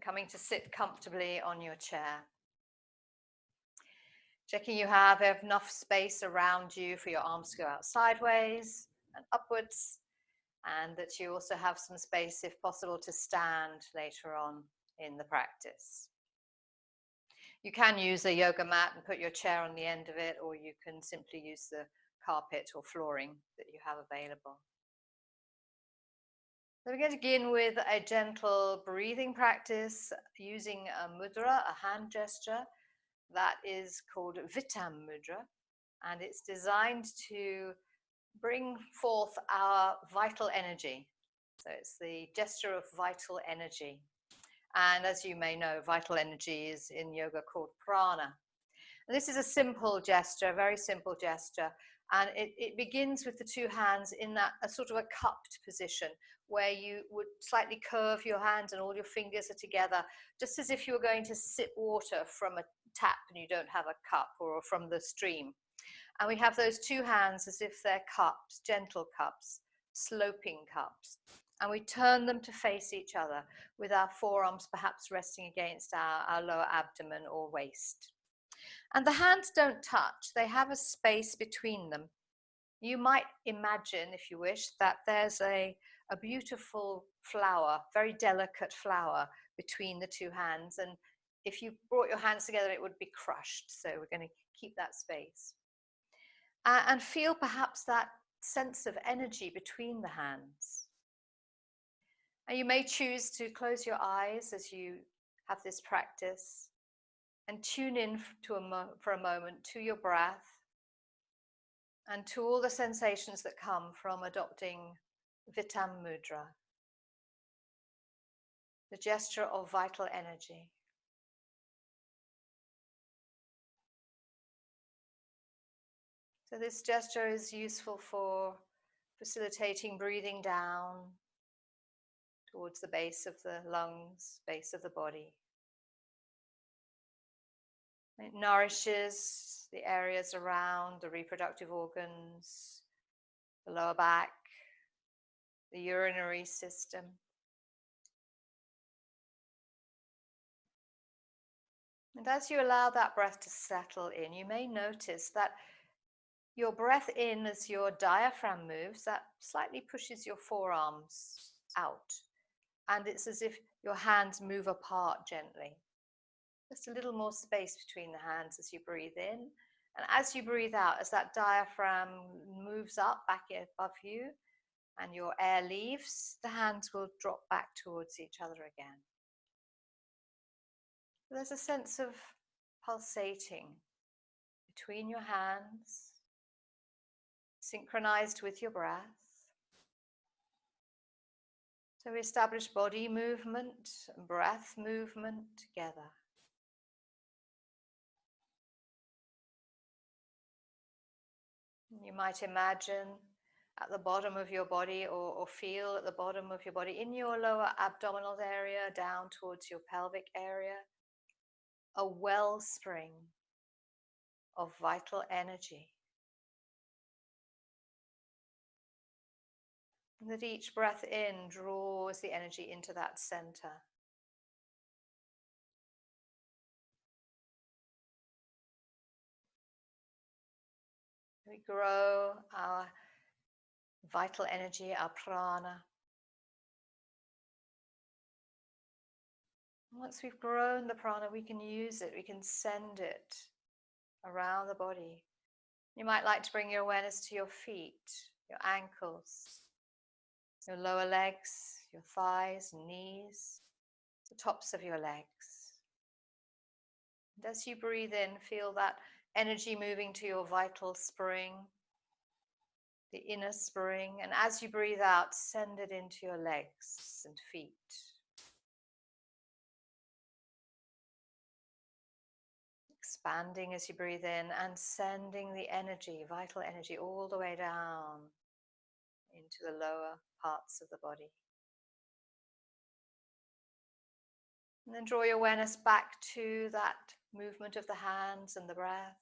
coming to sit comfortably on your chair. Checking you have enough space around you for your arms to go out sideways and upwards, and that you also have some space, if possible, to stand later on in the practice. You can use a yoga mat and put your chair on the end of it, or you can simply use the carpet or flooring that you have available. So we're going to begin with a gentle breathing practice using a mudra, a hand gesture, that is called Vitam Mudra, and it's designed to bring forth our vital energy. So it's the gesture of vital energy. And as you may know, vital energy is in yoga called prana. And this is a simple gesture, a very simple gesture. And it begins with the two hands in that a sort of a cupped position where you would slightly curve your hands and all your fingers are together, just as if you were going to sip water from a tap and you don't have a cup, or from the stream. And we have those two hands as if they're cups, gentle cups, sloping cups. And we turn them to face each other with our forearms perhaps resting against our lower abdomen or waist. And the hands don't touch, they have a space between them. You might imagine, if you wish, that there's a beautiful flower, very delicate flower between the two hands. And if you brought your hands together, it would be crushed. So we're going to keep that space. And feel perhaps that sense of energy between the hands. And you may choose to close your eyes as you have this practice and tune in for a moment to your breath and to all the sensations that come from adopting Vitam Mudra, the gesture of vital energy. So this gesture is useful for facilitating breathing down towards the base of the lungs, base of the body. It nourishes the areas around the reproductive organs, the lower back, the urinary system. And as you allow that breath to settle in, you may notice that your breath in, as your diaphragm moves, that slightly pushes your forearms out. And it's as if your hands move apart gently. Just a little more space between the hands as you breathe in. And as you breathe out, as that diaphragm moves up back above you and your air leaves, the hands will drop back towards each other again. There's a sense of pulsating between your hands, synchronized with your breath. So we establish body movement and breath movement together. You might imagine at the bottom of your body, or feel at the bottom of your body, in your lower abdominal area, down towards your pelvic area, a wellspring of vital energy. And that each breath in draws the energy into that center. We grow our vital energy, our prana. Once we've grown the prana, we can use it, we can send it around the body. You might like to bring your awareness to your feet, your ankles, your lower legs, your thighs, knees, the tops of your legs. And as you breathe in, feel that energy moving to your vital spring, the inner spring. And as you breathe out, send it into your legs and feet. Expanding as you breathe in and sending the energy, vital energy, all the way down into the lower parts of the body. And then draw your awareness back to that movement of the hands and the breath.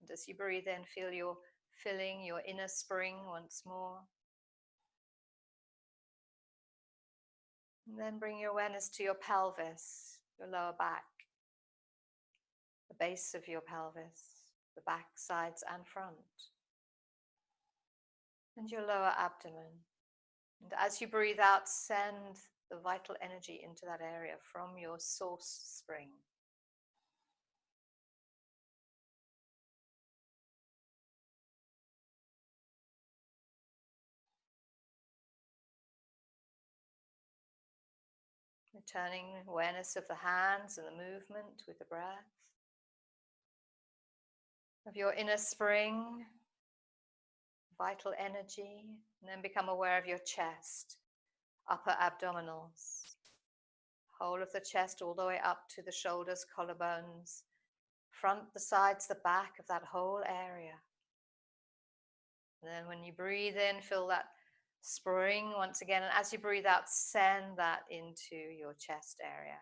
And as you breathe in, feel you're filling your inner spring once more. And then bring your awareness to your pelvis, your lower back, the base of your pelvis, the back, sides, and front, and your lower abdomen. And as you breathe out, send the vital energy into that area from your source spring. Returning awareness of the hands and the movement with the breath, of your inner spring, vital energy, and then become aware of your chest, upper abdominals, whole of the chest all the way up to the shoulders, collarbones, front, the sides, the back of that whole area. And then when you breathe in, feel that spring once again, and as you breathe out, send that into your chest area.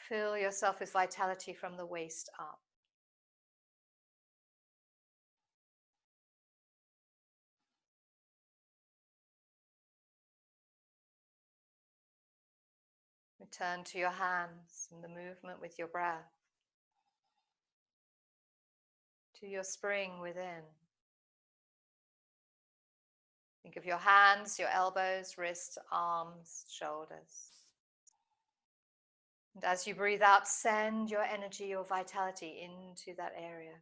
Fill yourself with vitality from the waist up. Return to your hands and the movement with your breath, to your spring within. Think of your hands, your elbows, wrists, arms, shoulders. And as you breathe out, send your energy, your vitality into that area.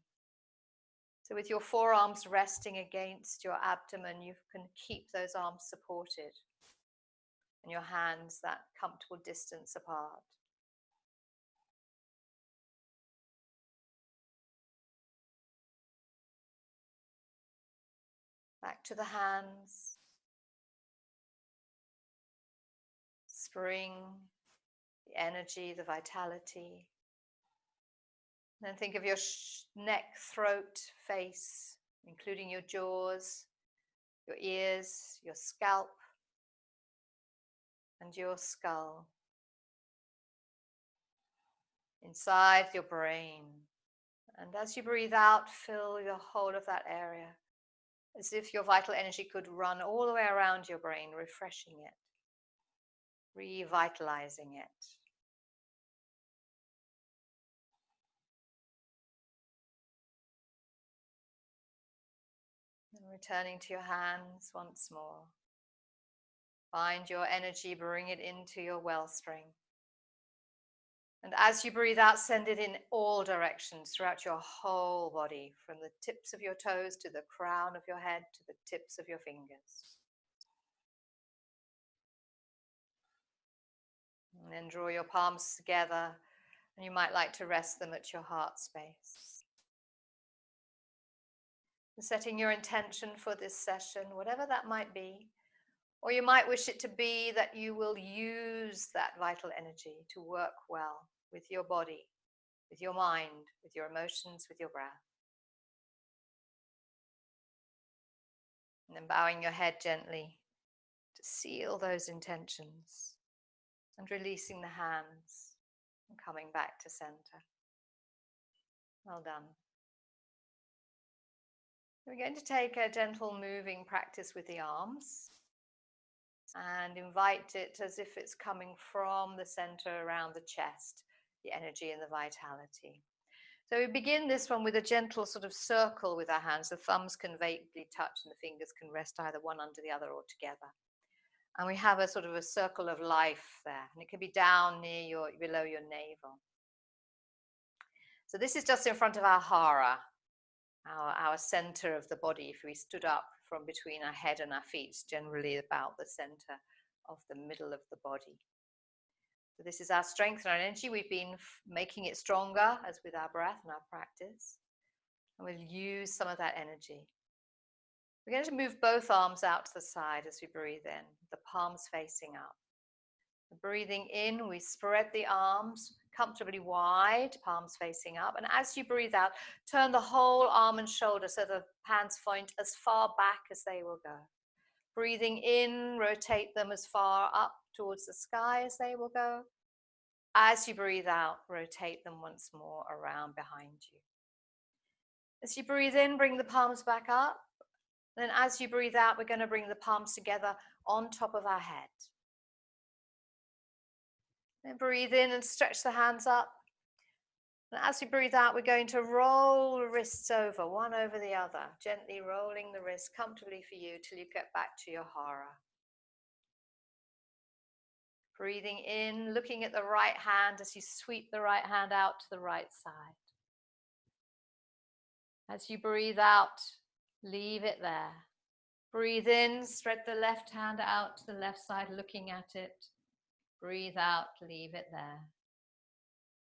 So with your forearms resting against your abdomen, you can keep those arms supported and your hands that comfortable distance apart. Back to the hands. Spring, the energy, the vitality. And then think of your neck, throat, face, including your jaws, your ears, your scalp, and your skull. Inside your brain. And as you breathe out, fill the whole of that area, as if your vital energy could run all the way around your brain, refreshing it, revitalizing it. And returning to your hands once more. Find your energy, bring it into your wellspring. And as you breathe out, send it in all directions throughout your whole body, from the tips of your toes to the crown of your head to the tips of your fingers. And then draw your palms together, and you might like to rest them at your heart space. And setting your intention for this session, whatever that might be, or you might wish it to be that you will use that vital energy to work well with your body, with your mind, with your emotions, with your breath. And then bowing your head gently to seal those intentions and releasing the hands and coming back to center. Well done. We're going to take a gentle moving practice with the arms and invite it as if it's coming from the center around the chest, the energy and the vitality. So we begin this one with a gentle sort of circle with our hands. The thumbs can vaguely touch and the fingers can rest either one under the other or together. And we have a sort of a circle of life there, and it can be down near below your navel. So this is just in front of our hara, our center of the body. If we stood up from between our head and our feet, it's generally about the center of the middle of the body. So this is our strength and our energy. We've been making it stronger as with our breath and our practice. And we'll use some of that energy. We're going to move both arms out to the side as we breathe in, the palms facing up. Breathing in, we spread the arms comfortably wide, palms facing up. And as you breathe out, turn the whole arm and shoulder so the hands point as far back as they will go. Breathing in, rotate them as far up towards the sky as they will go. As you breathe out, rotate them once more around behind you. As you breathe in, bring the palms back up. Then as you breathe out, we're going to bring the palms together on top of our head. Then breathe in and stretch the hands up. And as you breathe out, we're going to roll the wrists over, one over the other, gently rolling the wrists comfortably for you till you get back to your hara. Breathing in, looking at the right hand as you sweep the right hand out to the right side. As you breathe out, leave it there. Breathe in, spread the left hand out to the left side, looking at it. Breathe out, leave it there.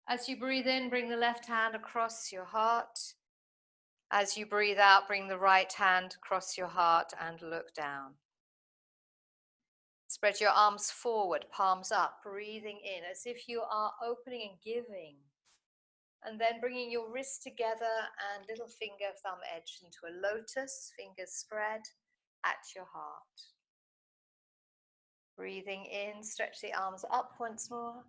As you breathe in, bring the left hand across your heart. As you breathe out, bring the right hand across your heart and look down. Spread your arms forward, palms up, breathing in as if you are opening and giving. And then bringing your wrists together and little finger, thumb edge into a lotus, fingers spread at your heart. Breathing in, stretch the arms up once more.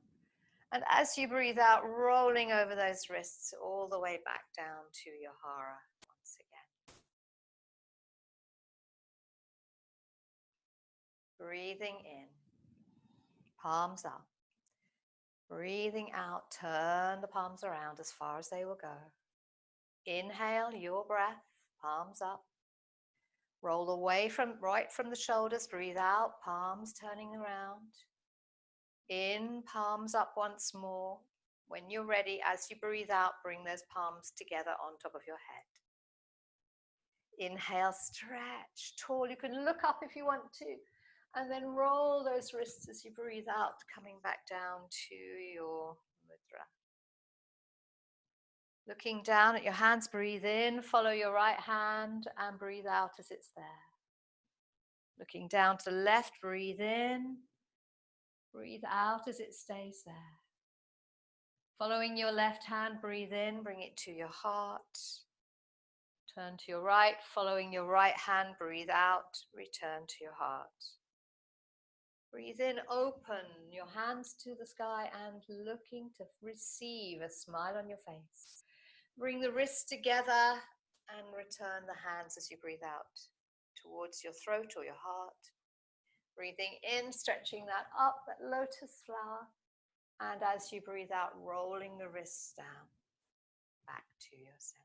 And as you breathe out, rolling over those wrists all the way back down to your hara once again. Breathing in, palms up. Breathing out, turn the palms around as far as they will go. Inhale your breath, palms up. Roll away right from the shoulders, breathe out, palms turning around. In, palms up once more. When you're ready, as you breathe out, bring those palms together on top of your head. Inhale, stretch, tall. You can look up if you want to. And then roll those wrists as you breathe out, coming back down to your mudra. Looking down at your hands, breathe in, follow your right hand and breathe out as it's there. Looking down to the left, breathe in, breathe out as it stays there. Following your left hand, breathe in, bring it to your heart. Turn to your right, following your right hand, breathe out, return to your heart. Breathe in, open your hands to the sky and looking to receive a smile on your face. Bring the wrists together and return the hands as you breathe out towards your throat or your heart. Breathing in, stretching that up, that lotus flower. And as you breathe out, rolling the wrists down, back to your center.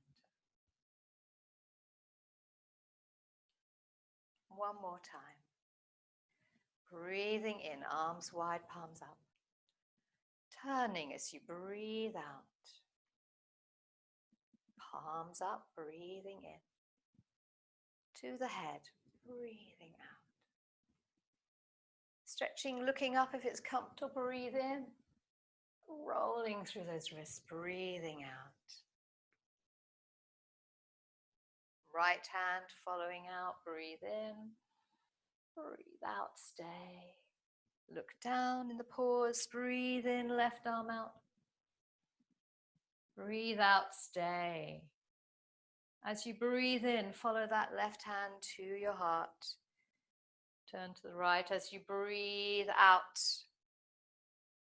One more time. Breathing in, arms wide, palms up. Turning as you breathe out. Palms up, breathing in. To the head, breathing out. Stretching, looking up if it's comfortable, breathe in. Rolling through those wrists, breathing out. Right hand following out, breathe in. Breathe out, stay. Look down in the pause, breathe in, left arm out. Breathe out, stay. As you breathe in, follow that left hand to your heart. Turn to the right as you breathe out.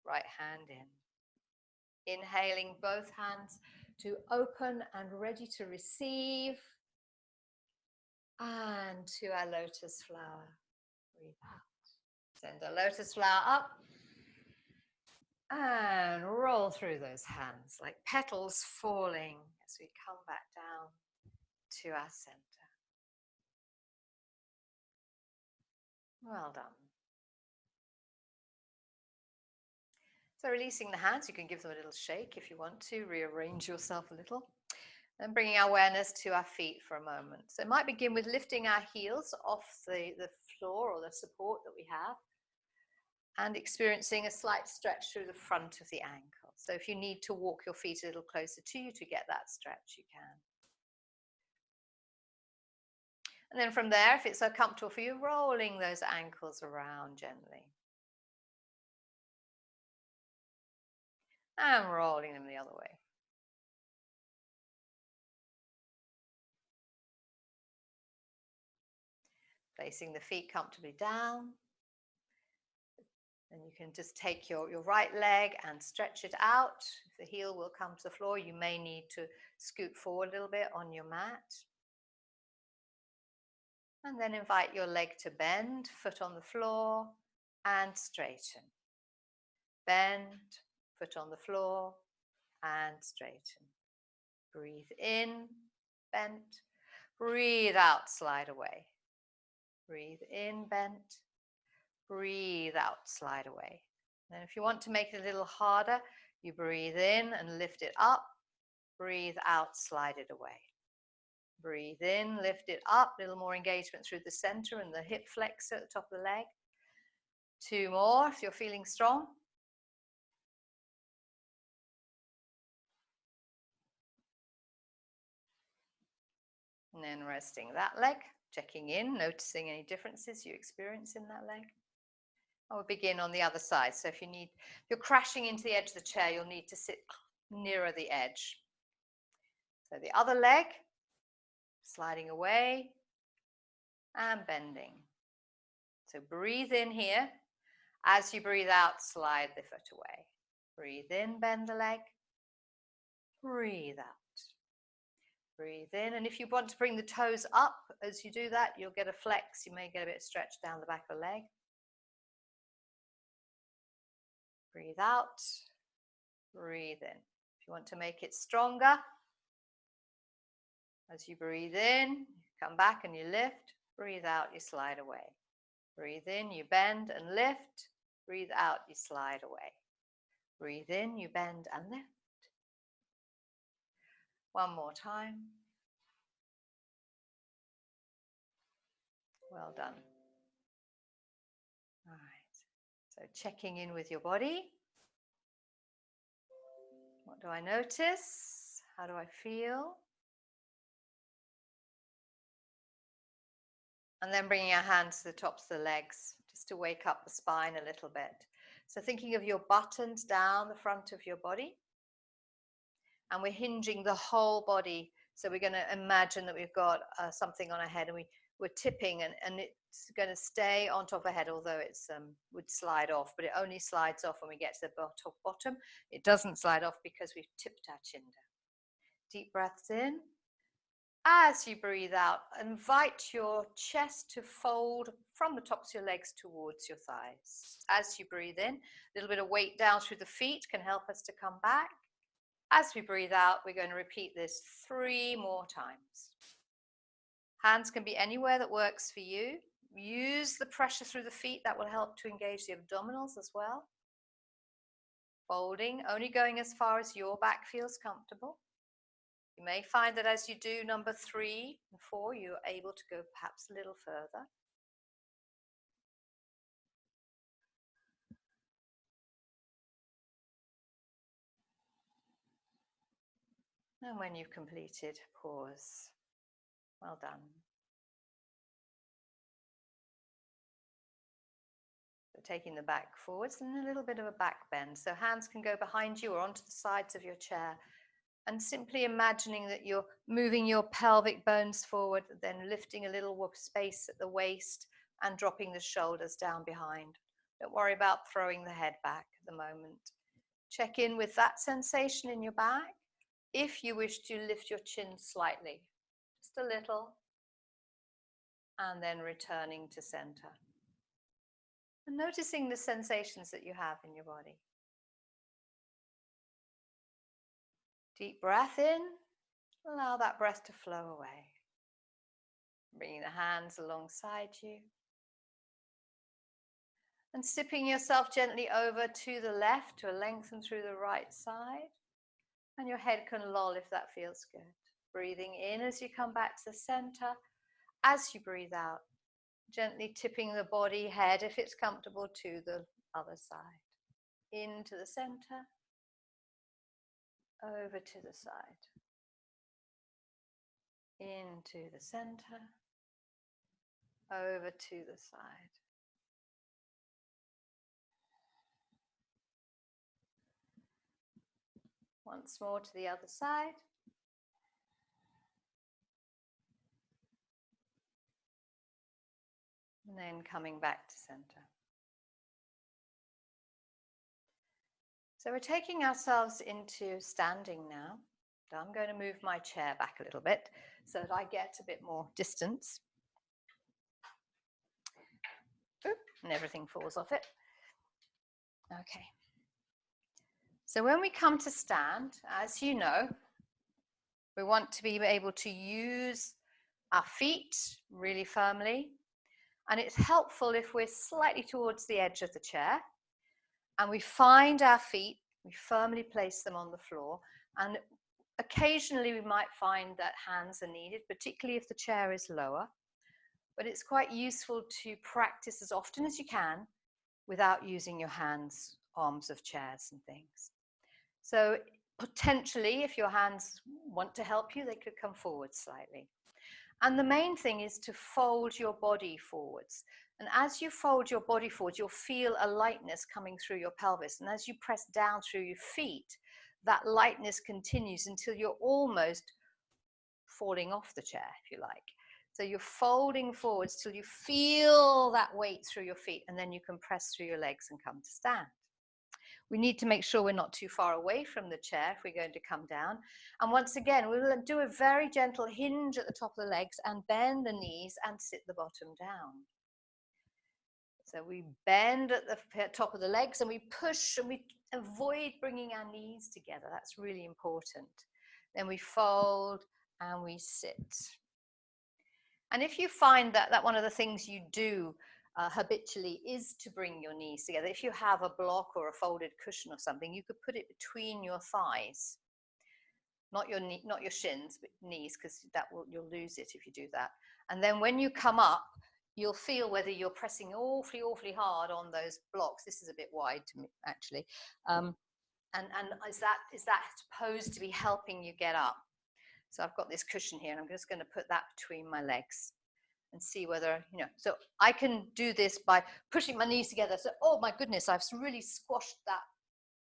Right hand in. Inhaling both hands to open and ready to receive. And to our lotus flower. Breathe out. Send a lotus flower up. And roll through those hands like petals falling as we come back down to our center. Well done. So releasing the hands, you can give them a little shake if you want to, rearrange yourself a little. And bringing our awareness to our feet for a moment. So it might begin with lifting our heels off the floor or the support that we have. And experiencing a slight stretch through the front of the ankle. So if you need to walk your feet a little closer to you to get that stretch, you can. And then from there, if it's so comfortable for you, rolling those ankles around gently. And rolling them the other way. Placing the feet comfortably down. Then you can just take your right leg and stretch it out. If the heel will come to the floor, you may need to scoot forward a little bit on your mat. And then invite your leg to bend, foot on the floor, and straighten. Bend, foot on the floor, and straighten. Breathe in, bent. Breathe out, slide away. Breathe in, bent. Breathe out, slide away. Then if you want to make it a little harder, you breathe in and lift it up. Breathe out, slide it away. Breathe in, lift it up, a little more engagement through the center and the hip flexor at the top of the leg. 2 more if you're feeling strong. And then resting that leg, checking in, noticing any differences you experience in that leg. I will begin on the other side. So if you're crashing into the edge of the chair, you'll need to sit nearer the edge. So the other leg, sliding away and bending. So breathe in here. As you breathe out, slide the foot away. Breathe in, bend the leg. Breathe out. Breathe in, and if you want to bring the toes up as you do that, you'll get a flex. You may get a bit stretched down the back of the leg. Breathe out. Breathe in. If you want to make it stronger, as you breathe in, you come back and you lift. Breathe out, you slide away. Breathe in, you bend and lift. Breathe out, you slide away. Breathe in, you bend and lift. One more time. Well done. All right. So checking in with your body. What do I notice? How do I feel? And then bringing our hands to the tops of the legs, just to wake up the spine a little bit. So thinking of your buttons down the front of your body. And we're hinging the whole body. So we're going to imagine that we've got something on our head, and we're tipping, and it's going to stay on top of our head, although it would slide off, but it only slides off when we get to the bottom. It doesn't slide off because we've tipped our chin down. Deep breaths in. As you breathe out, invite your chest to fold from the tops of your legs towards your thighs. As you breathe in, a little bit of weight down through the feet can help us to come back. As we breathe out, we're going to repeat this 3 more times. Hands can be anywhere that works for you. Use the pressure through the feet. That will help to engage the abdominals as well. Folding, only going as far as your back feels comfortable. You may find that as you do number 3 and 4, you're able to go perhaps a little further. And when you've completed, pause. Well done. So taking the back forwards and a little bit of a back bend. So hands can go behind you or onto the sides of your chair. And simply imagining that you're moving your pelvic bones forward, then lifting a little space at the waist and dropping the shoulders down behind. Don't worry about throwing the head back at the moment. Check in with that sensation in your back. If you wish to lift your chin slightly, just a little, and then returning to center. And noticing the sensations that you have in your body. Deep breath in, allow that breath to flow away. Bringing the hands alongside you. And sipping yourself gently over to the left to lengthen through the right side. And your head can loll if that feels good. Breathing in as you come back to the center. As you breathe out, gently tipping the body, head, if it's comfortable, to the other side. Into the center. Over to the side. Into the center. Over to the side. Once more to the other side. And then coming back to center. So we're taking ourselves into standing now. So I'm going to move my chair back a little bit so that I get a bit more distance. and everything falls off it. Okay. So when we come to stand, as you know, we want to be able to use our feet really firmly. And it's helpful if we're slightly towards the edge of the chair and we find our feet, we firmly place them on the floor. And occasionally we might find that hands are needed, particularly if the chair is lower. But it's quite useful to practice as often as you can without using your hands, arms of chairs and things. So potentially, if your hands want to help you, they could come forward slightly. And the main thing is to fold your body forwards. And as you fold your body forwards, you'll feel a lightness coming through your pelvis. And as you press down through your feet, that lightness continues until you're almost falling off the chair, if you like. So you're folding forwards till you feel that weight through your feet, and then you can press through your legs and come to stand. We need to make sure we're not too far away from the chair if we're going to come down. And once again, we'll do a very gentle hinge at the top of the legs and bend the knees and sit the bottom down. So we bend at the top of the legs and we push and we avoid bringing our knees together. That's really important. Then we fold and we sit. And if you find that one of the things you do habitually is to bring your knees together. If you have a block or a folded cushion or something, you could put it between your thighs, not your shins, but knees, because you'll lose it if you do that. And then when you come up, you'll feel whether you're pressing awfully hard on those blocks. This is a bit wide to me, actually. And is that supposed to be helping you get up? So I've got this cushion here, and I'm just going to put that between my legs and see whether, so I can do this by pushing my knees together. So, oh my goodness, I've really squashed that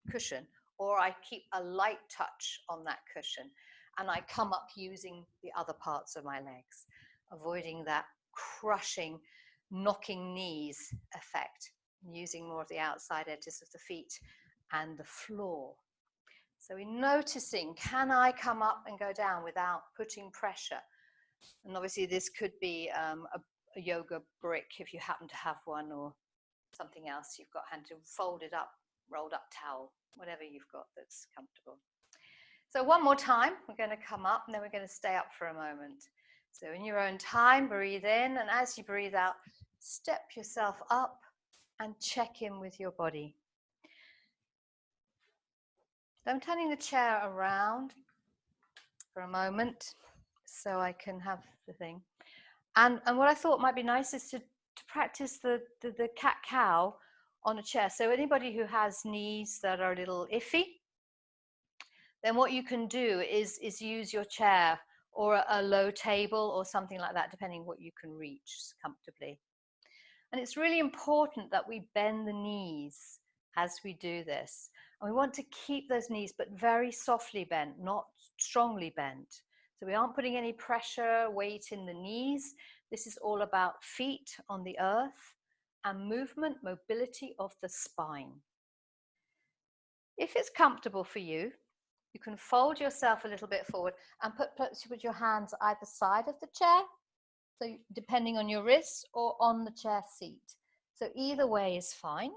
cushion. Or I keep a light touch on that cushion and I come up using the other parts of my legs, avoiding that crushing, knocking knees effect, using more of the outside edges of the feet and the floor. So we're noticing, can I come up and go down without putting pressure? And obviously this could be a yoga brick if you happen to have one, or something else you've got hand to fold it up, rolled up towel, whatever you've got that's comfortable. So one more time, we're going to come up and then we're going to stay up for a moment. So in your own time, breathe in, and as you breathe out, step yourself up and check in with your body. So I'm turning the chair around for a moment so I can have the thing. And what I thought might be nice is to practice the cat-cow on a chair. So anybody who has knees that are a little iffy, then what you can do is use your chair or a low table or something like that, depending what you can reach comfortably. And it's really important that we bend the knees as we do this. And we want to keep those knees, but very softly bent, not strongly bent. So we aren't putting any pressure, weight in the knees. This is all about feet on the earth and movement, mobility of the spine. If it's comfortable for you, you can fold yourself a little bit forward and put your hands either side of the chair, so depending on your wrists, or on the chair seat. So either way is fine.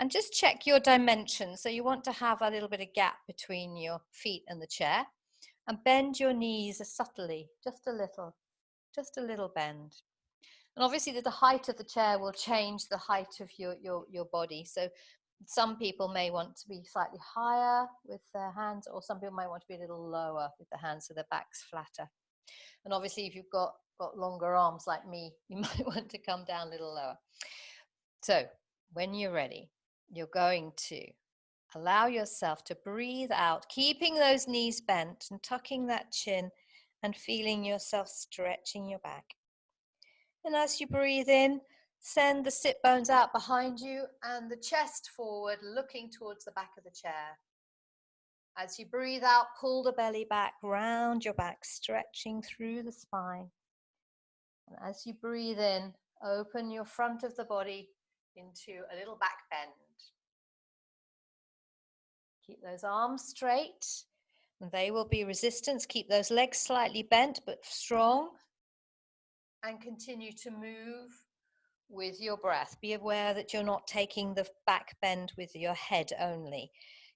And just check your dimensions. So you want to have a little bit of gap between your feet and the chair, and bend your knees subtly, just a little bend. And obviously the height of the chair will change the height of your body. So some people may want to be slightly higher with their hands, or some people might want to be a little lower with the hands so their back's flatter. And obviously if you've got longer arms like me, you might want to come down a little lower. So when you're ready, you're going to allow yourself to breathe out, keeping those knees bent and tucking that chin and feeling yourself stretching your back. And as you breathe in, send the sit bones out behind you and the chest forward, looking towards the back of the chair. As you breathe out, pull the belly back, round your back, stretching through the spine. And as you breathe in, open your front of the body into a little back bend. Keep those arms straight, and they will be resistance. Keep those legs slightly bent but strong, and continue to move with your breath. Be aware that you're not taking the back bend with your head only.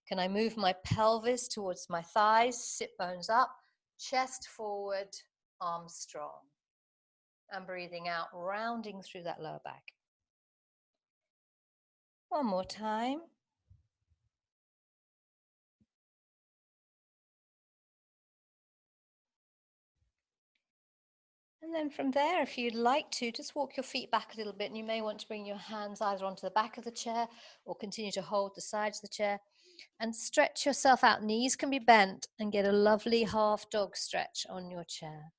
Can I move my pelvis towards my thighs, sit bones up, chest forward, arms strong. And breathing out, rounding through that lower back. One more time. And then from there, if you'd like to, just walk your feet back a little bit, and you may want to bring your hands either onto the back of the chair or continue to hold the sides of the chair and stretch yourself out. Knees can be bent and get a lovely half dog stretch on your chair.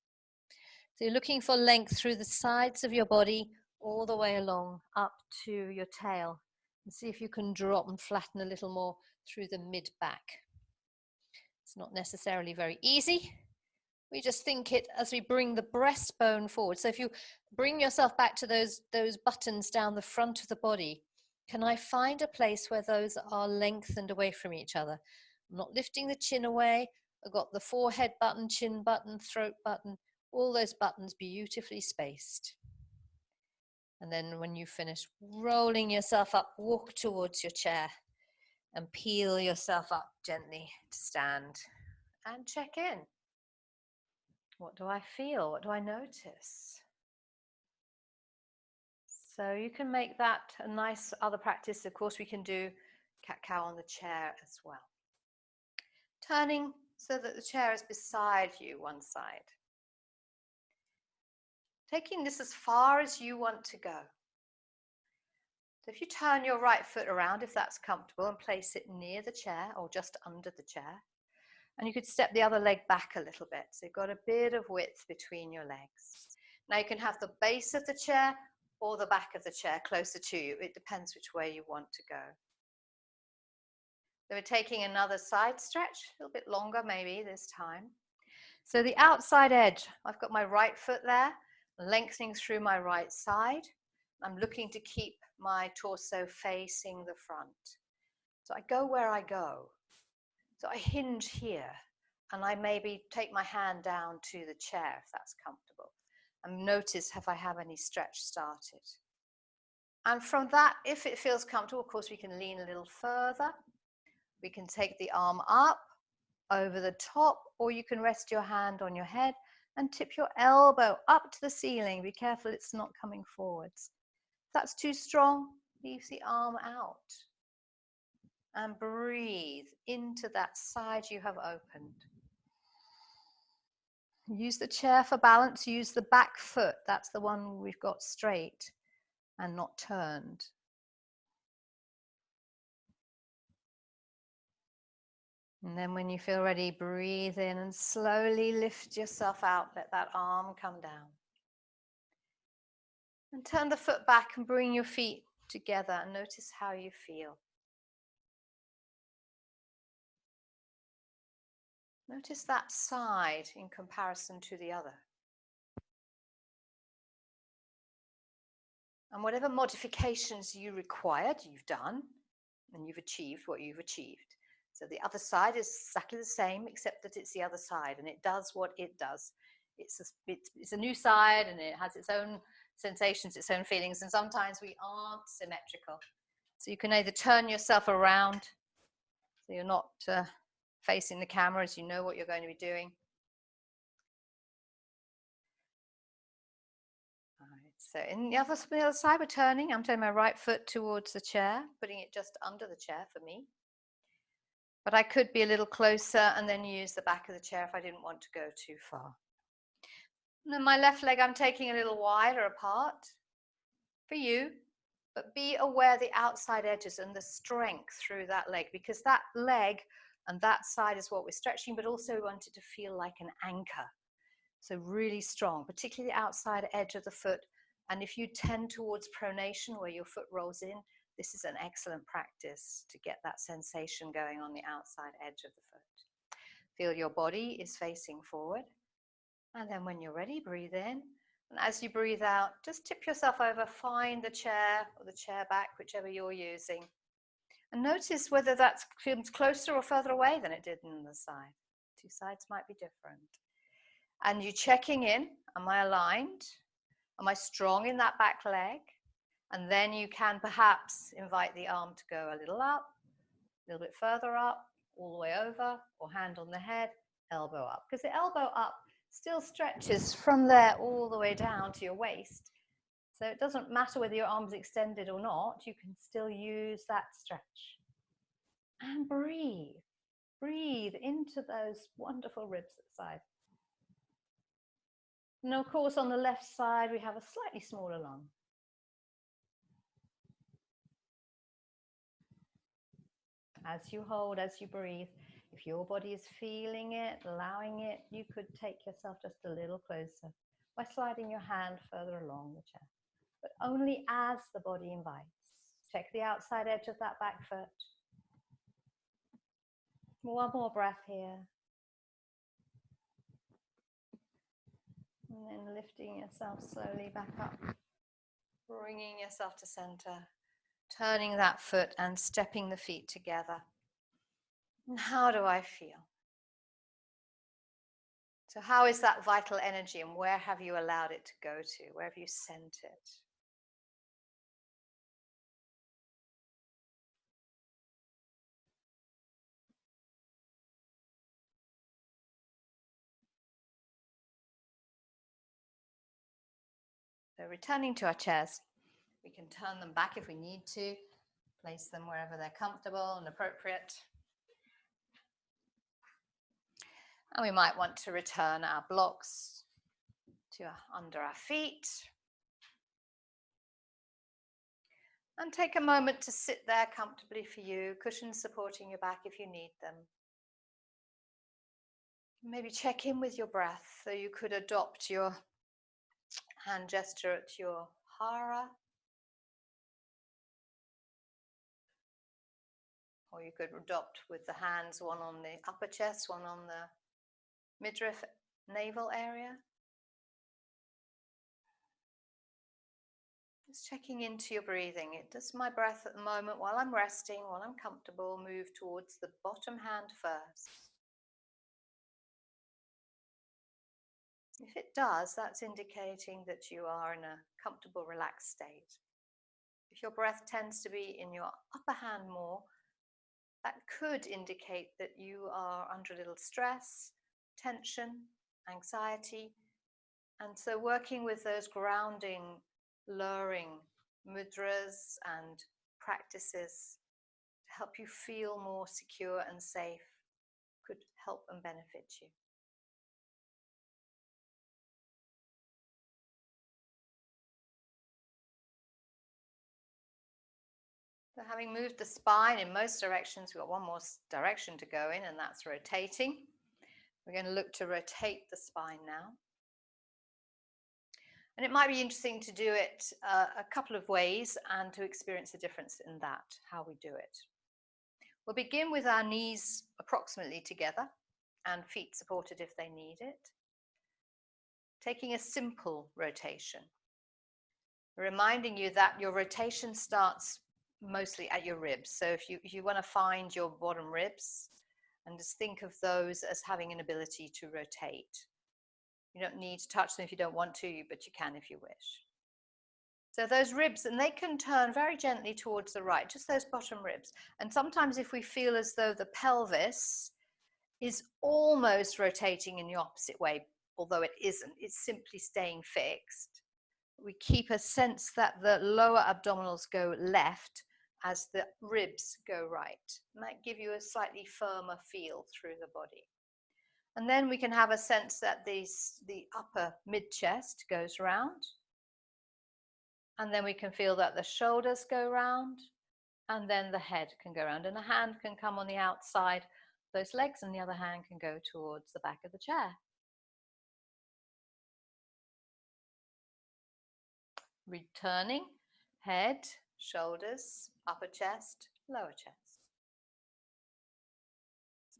So you're looking for length through the sides of your body all the way along up to your tail. And see if you can drop and flatten a little more through the mid back. It's not necessarily very easy. We just think it as we bring the breastbone forward. So if you bring yourself back to those buttons down the front of the body, can I find a place where those are lengthened away from each other? I'm not lifting the chin away. I've got the forehead button, chin button, throat button, all those buttons beautifully spaced. And then when you finish rolling yourself up, walk towards your chair and peel yourself up gently to stand and check in. What do I feel? What do I notice? So you can make that a nice other practice. Of course, we can do cat-cow on the chair as well. Turning so that the chair is beside you, one side. Taking this as far as you want to go. So if you turn your right foot around, if that's comfortable, and place it near the chair or just under the chair, and you could step the other leg back a little bit. So you've got a bit of width between your legs. Now you can have the base of the chair or the back of the chair closer to you. It depends which way you want to go. So we're taking another side stretch, a little bit longer maybe this time. So the outside edge, I've got my right foot there, lengthening through my right side. I'm looking to keep my torso facing the front. So I go where I go. So I hinge here, and I maybe take my hand down to the chair if that's comfortable. And notice if I have any stretch started. And from that, if it feels comfortable, of course, we can lean a little further. We can take the arm up over the top, or you can rest your hand on your head and tip your elbow up to the ceiling. Be careful it's not coming forwards. If that's too strong, leave the arm out. And breathe into that side you have opened. Use the chair for balance. Use the back foot. That's the one we've got straight and not turned. And then when you feel ready, breathe in and slowly lift yourself out. Let that arm come down. And turn the foot back and bring your feet together and notice how you feel. Notice that side in comparison to the other. And whatever modifications you required, you've done, and you've achieved what you've achieved. So the other side is exactly the same, except that it's the other side, and it does what it does. It's a new side, and it has its own sensations, its own feelings, and sometimes we aren't symmetrical. So you can either turn yourself around, so you're not facing the camera, as you know what you're going to be doing. So in the other side, we're turning. I'm turning my right foot towards the chair, putting it just under the chair for me. But I could be a little closer and then use the back of the chair if I didn't want to go too far. And then my left leg, I'm taking a little wider apart for you, but be aware the outside edges and the strength through that leg, because that leg and that side is what we're stretching, but also we want it to feel like an anchor. So really strong, particularly the outside edge of the foot. And if you tend towards pronation where your foot rolls in, this is an excellent practice to get that sensation going on the outside edge of the foot. Feel your body is facing forward. And then when you're ready, breathe in. And as you breathe out, just tip yourself over, find the chair or the chair back, whichever you're using. And notice whether that feels closer or further away than it did on the side. Two sides might be different. And you're checking in, am I aligned? Am I strong in that back leg? And then you can perhaps invite the arm to go a little up, a little bit further up, all the way over, or hand on the head, elbow up. Because the elbow up still stretches from there all the way down to your waist. So it doesn't matter whether your arm's extended or not, you can still use that stretch. And breathe. Breathe into those wonderful ribs at the side. And of course, on the left side, we have a slightly smaller lung. As you hold, as you breathe, if your body is feeling it, allowing it, you could take yourself just a little closer by sliding your hand further along the chest, but only as the body invites. Check the outside edge of that back foot. One more breath here. And then lifting yourself slowly back up, bringing yourself to center, turning that foot and stepping the feet together. And how do I feel? So how is that vital energy, and where have you allowed it to go to? Where have you sent it? So returning to our chairs, we can turn them back if we need to, place them wherever they're comfortable and appropriate. And we might want to return our blocks to under our feet. And take a moment to sit there comfortably for you, cushions supporting your back if you need them. Maybe check in with your breath, so you could adopt your hand gesture at your hara, or you could adopt with the hands, one on the upper chest, one on the midriff, navel area. Just checking into your breathing. Does my breath at the moment, while I'm resting, while I'm comfortable, move towards the bottom hand first? If it does, that's indicating that you are in a comfortable, relaxed state. If your breath tends to be in your upper hand more, that could indicate that you are under a little stress, tension, anxiety. And so working with those grounding, lowering mudras and practices to help you feel more secure and safe could help and benefit you. So having moved the spine in most directions, we've got one more direction to go in, and that's rotating. We're going to look to rotate the spine now. And it might be interesting to do it a couple of ways and to experience the difference in that, how we do it. We'll begin with our knees approximately together and feet supported if they need it. Taking a simple rotation. Reminding you that your rotation starts mostly at your ribs. So if you want to find your bottom ribs and just think of those as having an ability to rotate. You don't need to touch them if you don't want to, but you can if you wish. So those ribs, and they can turn very gently towards the right, just those bottom ribs. And sometimes if we feel as though the pelvis is almost rotating in the opposite way, although it isn't, it's simply staying fixed, we keep a sense that the lower abdominals go left as the ribs go right. It might give you a slightly firmer feel through the body. And then we can have a sense that the upper mid-chest goes round. And then we can feel that the shoulders go round. And then the head can go round. And the hand can come on the outside of those legs, and the other hand can go towards the back of the chair. Returning, head, shoulders, upper chest, lower chest.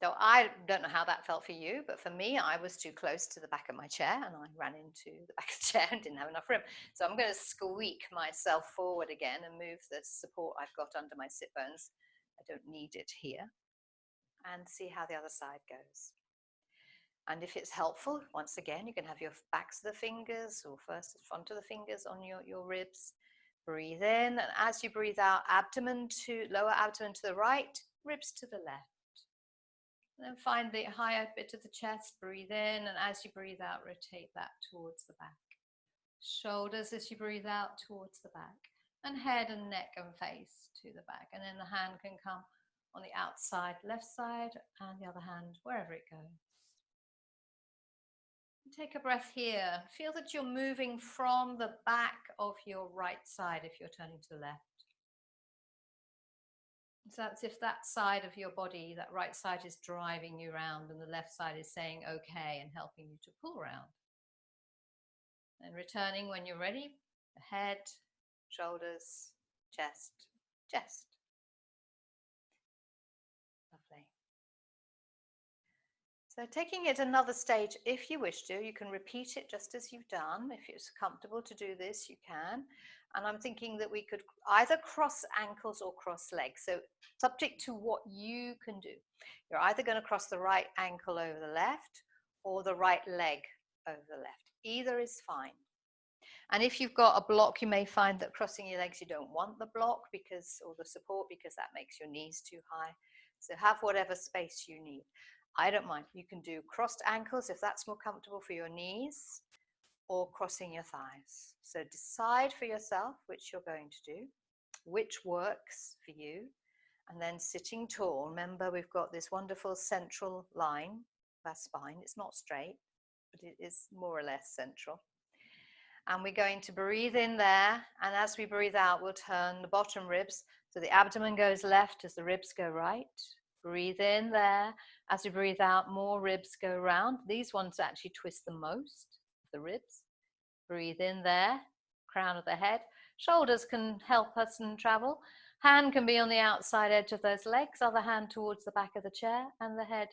So I don't know how that felt for you, but for me, I was too close to the back of my chair and I ran into the back of the chair and didn't have enough room. So I'm going to squeak myself forward again and move the support I've got under my sit bones. I don't need it here. And see how the other side goes. And if it's helpful, once again, you can have your backs of the fingers or first the front of the fingers on your ribs. Breathe in, and as you breathe out, lower abdomen to the right, ribs to the left. And then find the higher bit of the chest, breathe in, and as you breathe out, rotate that towards the back. Shoulders as you breathe out towards the back, and head and neck and face to the back. And then the hand can come on the outside, left side, and the other hand, wherever it goes. Take a breath here. Feel that you're moving from the back of your right side if you're turning to the left. So that's if that side of your body, that right side, is driving you around and the left side is saying okay and helping you to pull around. And returning when you're ready, the head, shoulders, chest, chest. Lovely. So taking it another stage, if you wish to, you can repeat it just as you've done. If it's comfortable to do this, you can. And I'm thinking that we could either cross ankles or cross legs. So subject to what you can do. You're either going to cross the right ankle over the left or the right leg over the left. Either is fine. And if you've got a block, you may find that crossing your legs, you don't want the block or the support, because that makes your knees too high. So have whatever space you need. I don't mind. You can do crossed ankles if that's more comfortable for your knees, or crossing your thighs. So decide for yourself which you're going to do, which works for you, and then sitting tall. Remember, we've got this wonderful central line of our spine. It's not straight, but it is more or less central. And we're going to breathe in there, and as we breathe out, we'll turn the bottom ribs. So the abdomen goes left as the ribs go right. Breathe in there. As we breathe out, more ribs go round. These ones actually twist the most, the ribs. Breathe in there, crown of the head. Shoulders can help us and travel. Hand can be on the outside edge of those legs, other hand towards the back of the chair, and the head,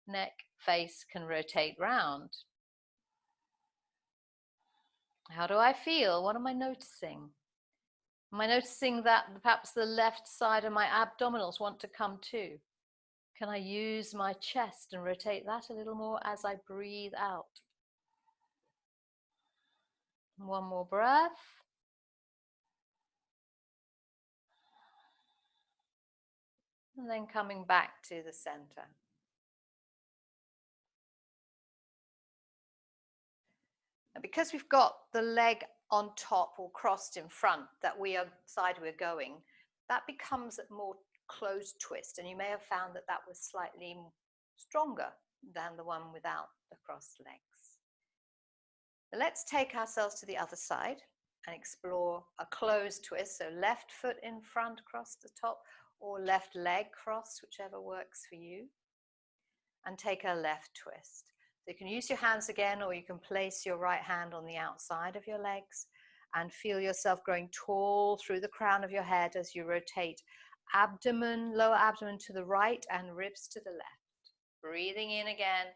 neck, face can rotate round. How do I feel? What am I noticing? Am I noticing that perhaps the left side of my abdominals want to come too? Can I use my chest and rotate that a little more as I breathe out? One more breath. And then coming back to the center. And because we've got the leg on top or crossed in front, that side we're going, that becomes a more closed twist. And you may have found that that was slightly stronger than the one without the crossed legs. But let's take ourselves to the other side and explore a closed twist. So left foot in front, across the top, or left leg crossed, whichever works for you. And take a left twist. So you can use your hands again, or you can place your right hand on the outside of your legs and feel yourself growing tall through the crown of your head as you rotate abdomen, lower abdomen to the right and ribs to the left. Breathing in again.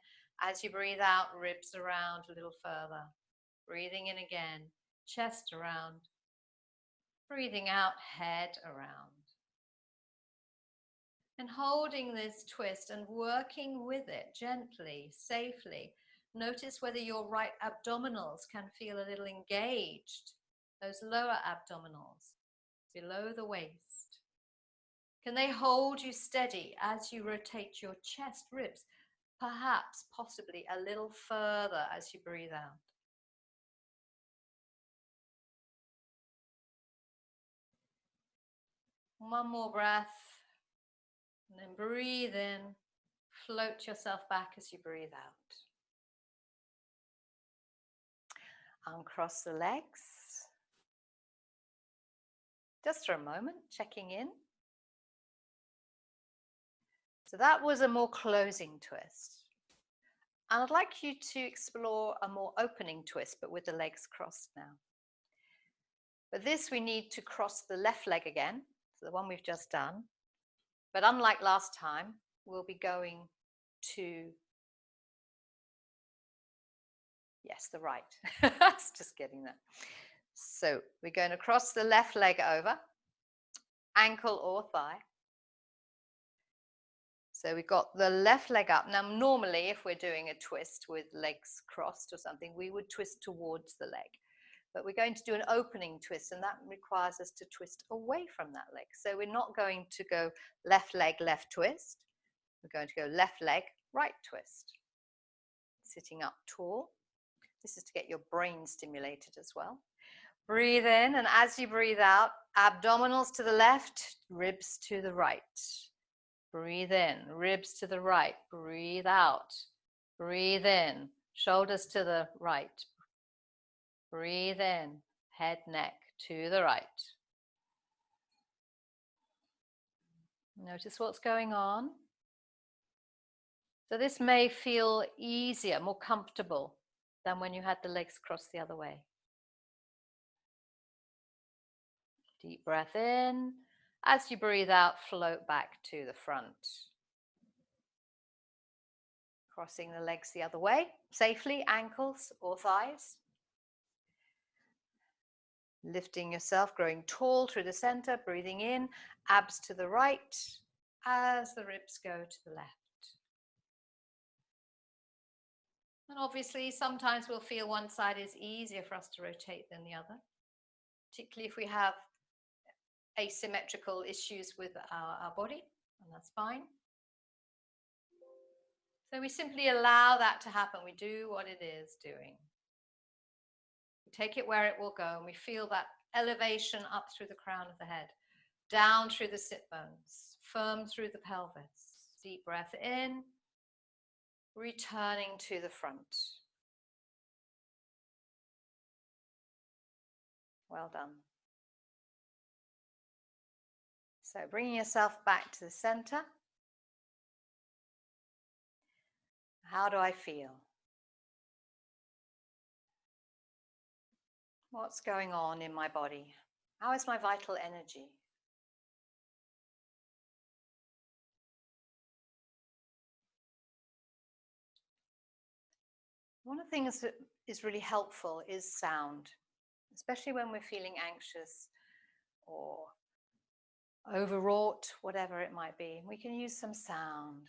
As you breathe out, ribs around a little further. Breathing in again, chest around. Breathing out, head around. And holding this twist and working with it gently, safely. Notice whether your right abdominals can feel a little engaged, those lower abdominals below the waist. Can they hold you steady as you rotate your chest, ribs, perhaps, possibly a little further as you breathe out? One more breath. And then breathe in, float yourself back as you breathe out. Uncross the legs. Just for a moment, checking in. So that was a more closing twist. And I'd like you to explore a more opening twist, but with the legs crossed now. For this, we need to cross the left leg again, so the one we've just done. But unlike last time, we'll be going to, yes, the right. Just getting that. So we're going to cross the left leg over, ankle or thigh. So we've got the left leg up. Now, normally, if we're doing a twist with legs crossed or something, we would twist towards the leg. but we're going to do an opening twist, and that requires us to twist away from that leg. So we're not going to go left leg, left twist. We're going to go left leg, right twist. Sitting up tall. This is to get your brain stimulated as well. Breathe in, and as you breathe out, abdominals to the left, ribs to the right. Breathe in, ribs to the right. Breathe out. Breathe in, shoulders to the right. Breathe in, head, neck to the right. Notice what's going on. So this may feel easier, more comfortable than when you had the legs crossed the other way. Deep breath in. As you breathe out, float back to the front. Crossing the legs the other way, safely, ankles or thighs. Lifting yourself, growing tall through the center, breathing in, abs to the right, as the ribs go to the left. And obviously, sometimes we'll feel one side is easier for us to rotate than the other, particularly if we have asymmetrical issues with our body, and that's fine. So we simply allow that to happen. We do what it is doing. We take it where it will go, and we feel that elevation up through the crown of the head, down through the sit bones, firm through the pelvis. Deep breath in, returning to the front. Well done. So bringing yourself back to the center. How do I feel? What's going on in my body? How is my vital energy? One of the things that is really helpful is sound, especially when we're feeling anxious or overwrought, whatever it might be. We can use some sound.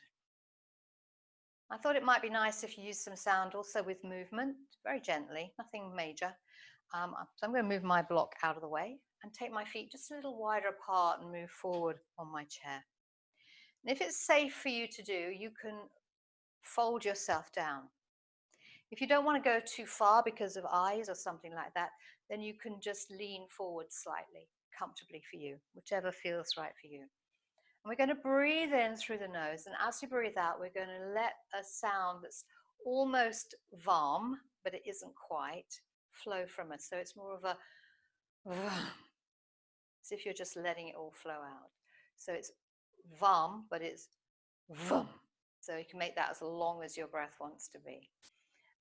I thought it might be nice if you use some sound also with movement, very gently, nothing major. So I'm going to move my block out of the way and take my feet just a little wider apart and move forward on my chair. And if it's safe for you to do, you can fold yourself down. If you don't want to go too far because of eyes or something like that, then you can just lean forward slightly, comfortably for you, whichever feels right for you. And we're going to breathe in through the nose, and as you breathe out, we're going to let a sound that's almost varm, but it isn't quite, flow from us. So it's more of a as if you're just letting it all flow out. So it's varm, but it's vum. So you can make that as long as your breath wants to be.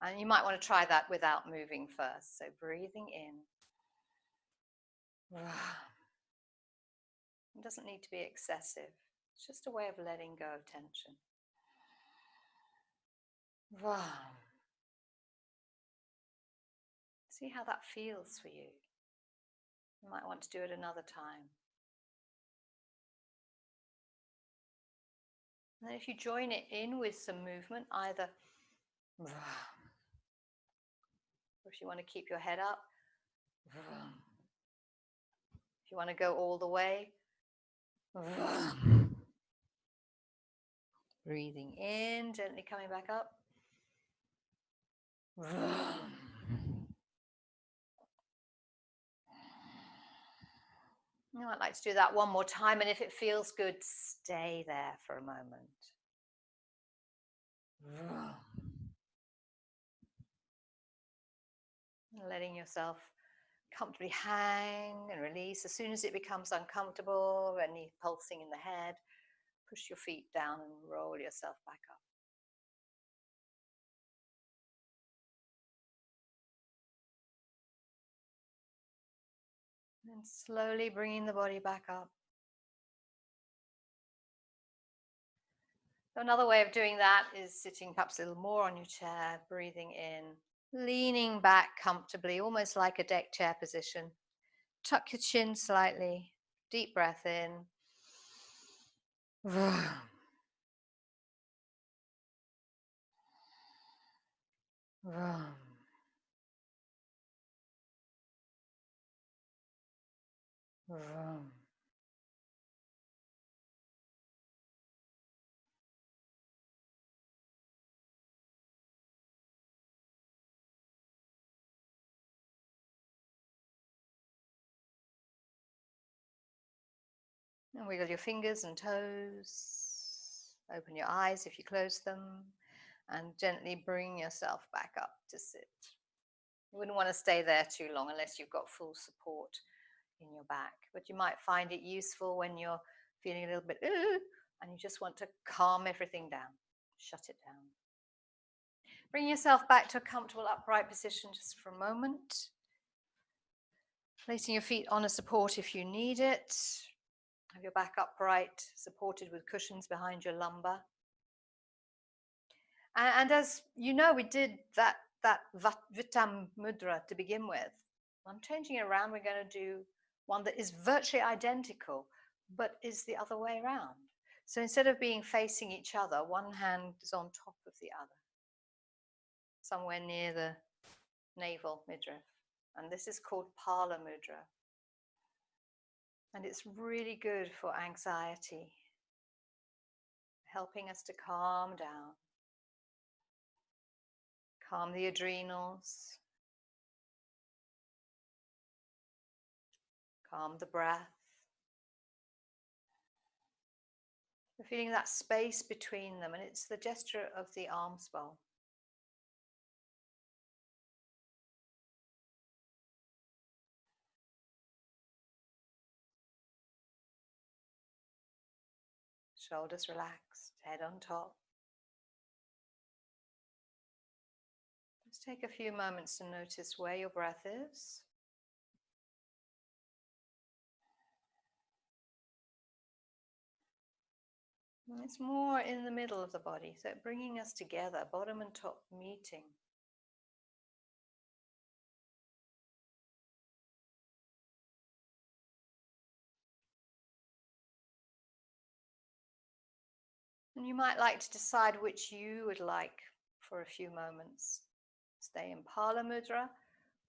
And you might want to try that without moving first. So breathing in. It doesn't need to be excessive. It's just a way of letting go of tension. See how that feels for you. You might want to do it another time. And then if you join it in with some movement, either or if you want to keep your head up, if you want to go all the way, breathing in, gently coming back up. I'd like to do that one more time, and if it feels good, stay there for a moment. Letting yourself comfortably hang and release. As soon as it becomes uncomfortable, any pulsing in the head, push your feet down and roll yourself back up. And slowly bringing the body back up. So another way of doing that is sitting perhaps a little more on your chair, breathing in, leaning back comfortably, almost like a deck chair position. Tuck your chin slightly, deep breath in. Vroom. And wiggle your fingers and toes. Open your eyes if you close them. And gently bring yourself back up to sit. You wouldn't want to stay there too long unless you've got full support in your back. But you might find it useful when you're feeling a little bit, and you just want to calm everything down. Shut it down. Bring yourself back to a comfortable upright position just for a moment. Placing your feet on a support if you need it. Have your back upright, supported with cushions behind your lumbar. And as you know, we did that Vitam Mudra to begin with. I'm changing it around. We're going to do one that is virtually identical, but is the other way around. So instead of being facing each other, one hand is on top of the other, somewhere near the navel midriff. And this is called Pala Mudra. And it's really good for anxiety, helping us to calm down, calm the adrenals, calm the breath. We're feeling that space between them, and it's the gesture of the arms bowl. Shoulders relaxed, head on top. Just take a few moments to notice where your breath is. And it's more in the middle of the body, so bringing us together, bottom and top meeting. And you might like to decide which you would like for a few moments. Stay in Pala Mudra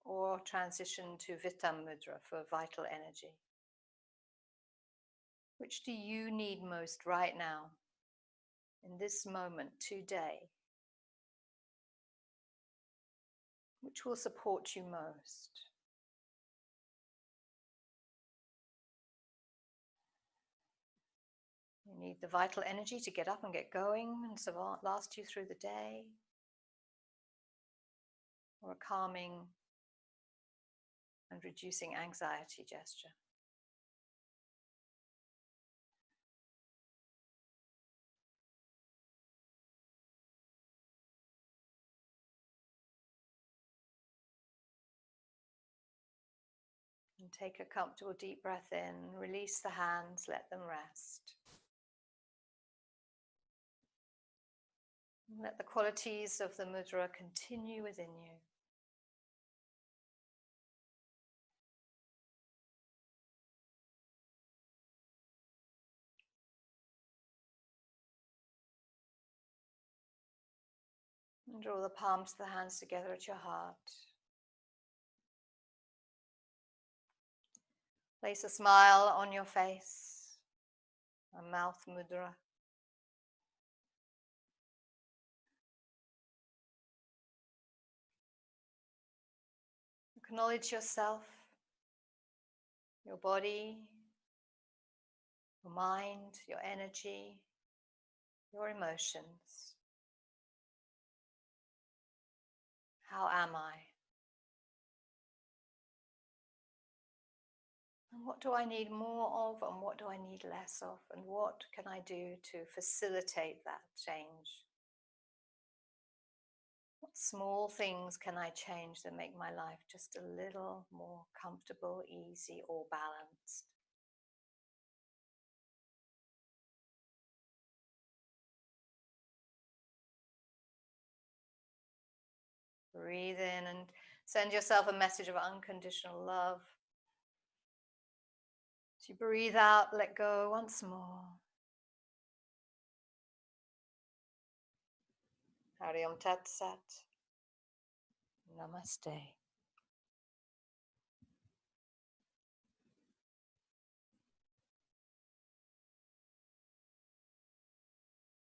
or transition to Vitam Mudra for vital energy. Which do you need most right now, in this moment, today? Which will support you most? You need the vital energy to get up and get going and last you through the day, or a calming and reducing anxiety gesture. And take a comfortable deep breath in, release the hands, let them rest. And let the qualities of the mudra continue within you. And draw the palms of the hands together at your heart. Place a smile on your face, a mouth mudra. Acknowledge yourself, your body, your mind, your energy, your emotions. How am I? And what do I need more of, and what do I need less of? And what can I do to facilitate that change? What small things can I change that make my life just a little more comfortable, easy, or balanced? Breathe in and send yourself a message of unconditional love. As you breathe out, let go once more. Hari Om Tat Sat. Namaste.